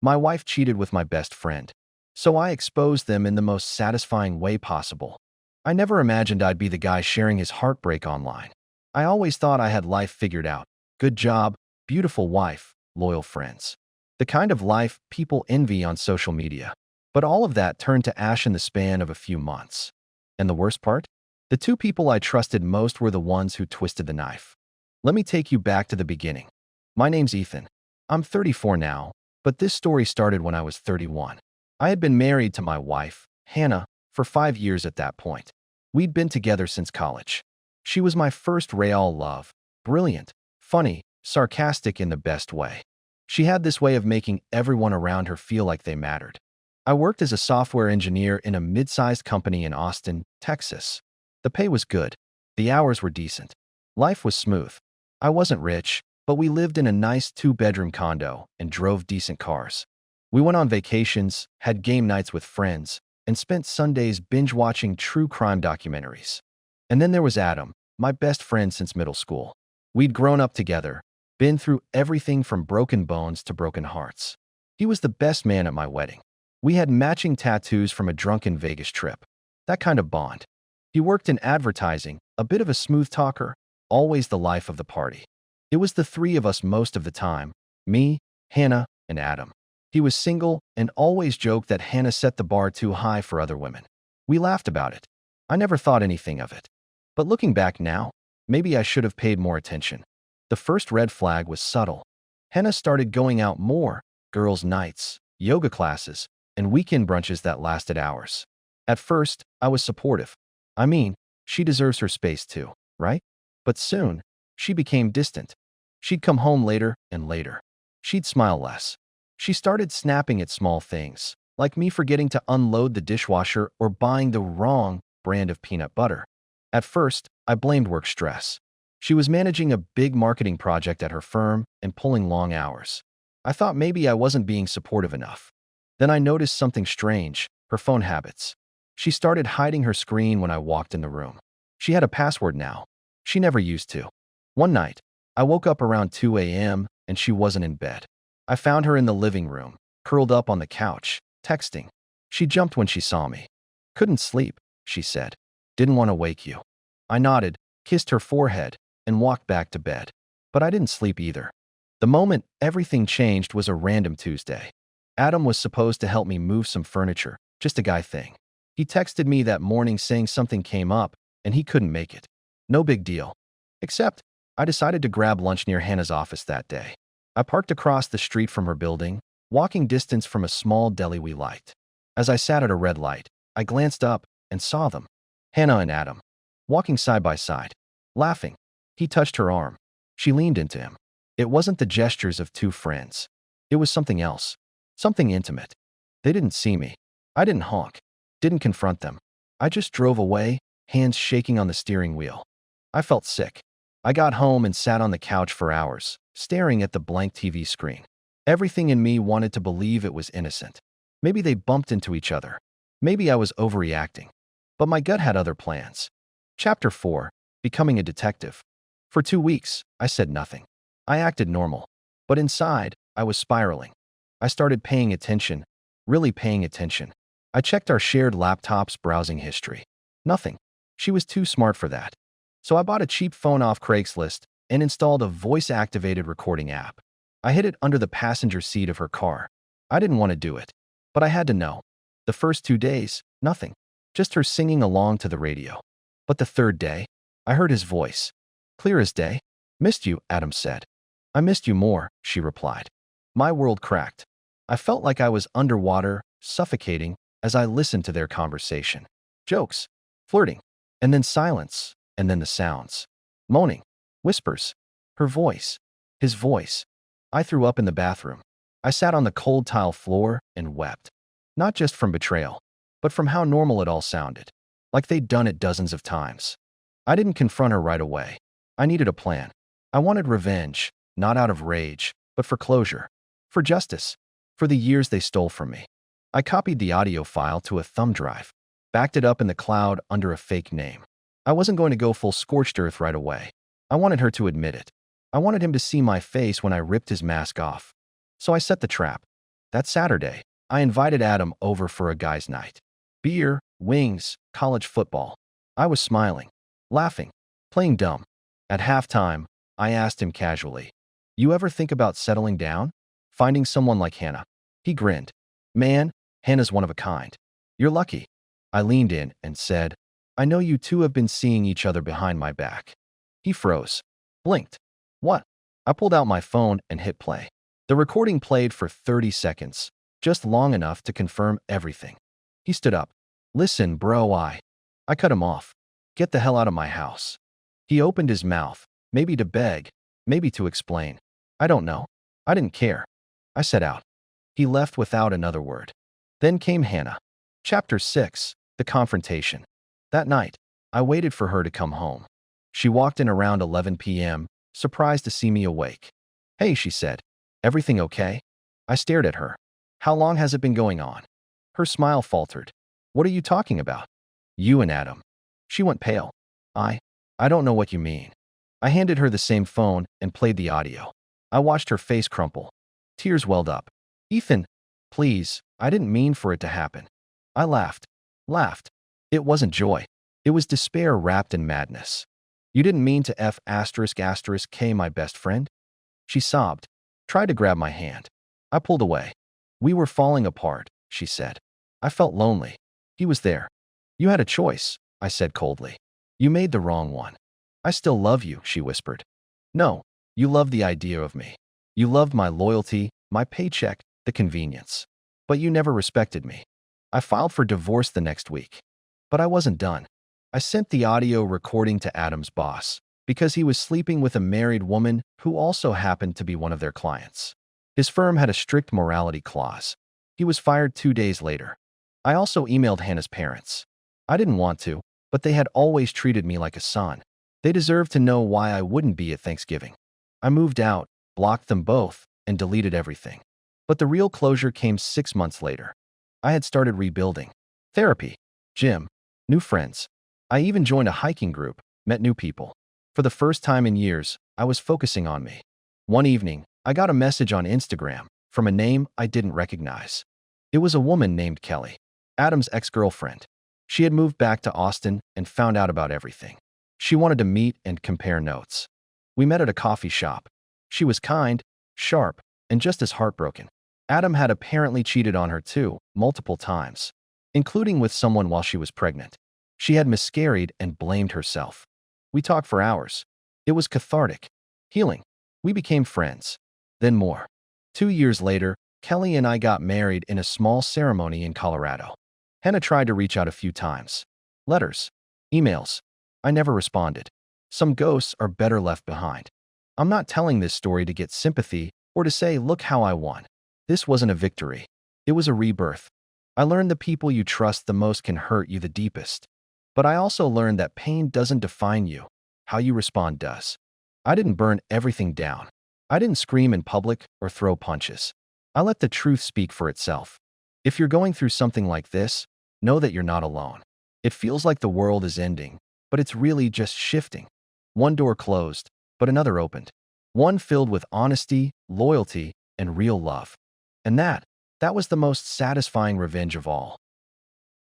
My wife cheated with my best friend, so I exposed them in the most satisfying way possible. I never imagined I'd be the guy sharing his heartbreak online. I always thought I had life figured out. Good job, beautiful wife, loyal friends. The kind of life people envy on social media. But all of that turned to ash in the span of a few months. And the worst part? The two people I trusted most were the ones who twisted the knife. Let me take you back to the beginning. My name's Ethan. I'm 34 now, but this story started when I was 31. I had been married to my wife, Hannah, for 5 years at that point. We'd been together since college. She was my first real love, brilliant, funny, sarcastic in the best way. She had this way of making everyone around her feel like they mattered. I worked as a software engineer in a mid-sized company in Austin, Texas. The pay was good. The hours were decent. Life was smooth. I wasn't rich, but we lived in a nice 2-bedroom condo and drove decent cars. We went on vacations, had game nights with friends, and spent Sundays binge-watching true crime documentaries. And then there was Adam, my best friend since middle school. We'd grown up together, been through everything from broken bones to broken hearts. He was the best man at my wedding. We had matching tattoos from a drunken Vegas trip. That kind of bond. He worked in advertising, a bit of a smooth talker, always the life of the party. It was the three of us most of the time, me, Hannah, and Adam. He was single and always joked that Hannah set the bar too high for other women. We laughed about it. I never thought anything of it. But looking back now, maybe I should have paid more attention. The first red flag was subtle. Hannah started going out more, girls' nights, yoga classes, and weekend brunches that lasted hours. At first, I was supportive. I mean, she deserves her space too, right? But soon, she became distant. She'd come home later and later. She'd smile less. She started snapping at small things, like me forgetting to unload the dishwasher or buying the wrong brand of peanut butter. At first, I blamed work stress. She was managing a big marketing project at her firm and pulling long hours. I thought maybe I wasn't being supportive enough. Then I noticed something strange, her phone habits. She started hiding her screen when I walked in the room. She had a password now. She never used to. One night, I woke up around 2 a.m. and she wasn't in bed. I found her in the living room, curled up on the couch, texting. She jumped when she saw me. "Couldn't sleep," she said. "Didn't want to wake you." I nodded, kissed her forehead, and walked back to bed. But I didn't sleep either. The moment everything changed was a random Tuesday. Adam was supposed to help me move some furniture, just a guy thing. He texted me that morning saying something came up and he couldn't make it. No big deal. Except, I decided to grab lunch near Hannah's office that day. I parked across the street from her building, walking distance from a small deli we liked. As I sat at a red light, I glanced up and saw them. Hannah and Adam, walking side by side, laughing. He touched her arm. She leaned into him. It wasn't the gestures of two friends. It was something else. Something intimate. They didn't see me. I didn't honk. Didn't confront them. I just drove away, hands shaking on the steering wheel. I felt sick. I got home and sat on the couch for hours, staring at the blank TV screen. Everything in me wanted to believe it was innocent. Maybe they bumped into each other. Maybe I was overreacting. But my gut had other plans. Chapter 4. Becoming a detective. For 2 weeks, I said nothing. I acted normal. But inside, I was spiraling. I started paying attention, really paying attention. I checked our shared laptop's browsing history. Nothing. She was too smart for that. So I bought a cheap phone off Craigslist and installed a voice-activated recording app. I hid it under the passenger seat of her car. I didn't want to do it, but I had to know. The first 2 days, nothing. Just her singing along to the radio. But the third day, I heard his voice. Clear as day. "Missed you," Adam said. "I missed you more," she replied. My world cracked. I felt like I was underwater, suffocating, as I listened to their conversation. Jokes, flirting, and then silence, and then the sounds. Moaning, whispers, her voice, his voice. I threw up in the bathroom. I sat on the cold tile floor and wept. Not just from betrayal, but from how normal it all sounded. Like they'd done it dozens of times. I didn't confront her right away. I needed a plan. I wanted revenge, not out of rage, but for closure. For justice. For the years they stole from me. I copied the audio file to a thumb drive, backed it up in the cloud under a fake name. I wasn't going to go full scorched earth right away. I wanted her to admit it. I wanted him to see my face when I ripped his mask off. So I set the trap. That Saturday, I invited Adam over for a guy's night. Beer, wings, college football. I was smiling, laughing, playing dumb. At halftime, I asked him casually, "You ever think about settling down? Finding someone like Hannah?" He grinned. "Man, Hannah's one of a kind. You're lucky." I leaned in and said, "I know you two have been seeing each other behind my back." He froze, blinked. "What?" I pulled out my phone and hit play. The recording played for 30 seconds, just long enough to confirm everything. He stood up. "Listen, bro, I cut him off. Get the hell out of my house." He opened his mouth, maybe to beg, maybe to explain. I don't know. I didn't care. I set out. He left without another word. Then came Hannah. Chapter 6, The Confrontation. That night, I waited for her to come home. She walked in around 11 p.m., surprised to see me awake. "Hey," she said. "Everything okay?" I stared at her. "How long has it been going on?" Her smile faltered. "What are you talking about?" "You and Adam." She went pale. I don't know what you mean." I handed her the same phone and played the audio. I watched her face crumple. Tears welled up. "Ethan, please, I didn't mean for it to happen." I laughed. It wasn't joy. It was despair wrapped in madness. "You didn't mean to K my best friend?" She sobbed, tried to grab my hand. I pulled away. "We were falling apart," she said. I felt lonely. He was there. "You had a choice," I said coldly. "You made the wrong one." "I still love you," she whispered. "No, you loved the idea of me. You loved my loyalty, my paycheck, the convenience. But you never respected me." I filed for divorce the next week. But I wasn't done. I sent the audio recording to Adam's boss because he was sleeping with a married woman who also happened to be one of their clients. His firm had a strict morality clause. He was fired 2 days later. I also emailed Hannah's parents. I didn't want to, but they had always treated me like a son. They deserved to know why I wouldn't be at Thanksgiving. I moved out, blocked them both, and deleted everything. But the real closure came 6 months later. I had started rebuilding. Therapy, gym, new friends. I even joined a hiking group, met new people. For the first time in years, I was focusing on me. One evening, I got a message on Instagram from a name I didn't recognize. It was a woman named Kelly, Adam's ex-girlfriend. She had moved back to Austin and found out about everything. She wanted to meet and compare notes. We met at a coffee shop. She was kind, sharp, and just as heartbroken. Adam had apparently cheated on her too, multiple times, including with someone while she was pregnant. She had miscarried and blamed herself. We talked for hours. It was cathartic, healing. We became friends. Then more. 2 years later, Kelly and I got married in a small ceremony in Colorado. Hannah tried to reach out a few times. Letters, emails. I never responded. Some ghosts are better left behind. I'm not telling this story to get sympathy or to say, "Look how I won." This wasn't a victory. It was a rebirth. I learned the people you trust the most can hurt you the deepest. But I also learned that pain doesn't define you. How you respond does. I didn't burn everything down. I didn't scream in public or throw punches. I let the truth speak for itself. If you're going through something like this, know that you're not alone. It feels like the world is ending, but it's really just shifting. One door closed, but another opened. One filled with honesty, loyalty, and real love. And that was the most satisfying revenge of all.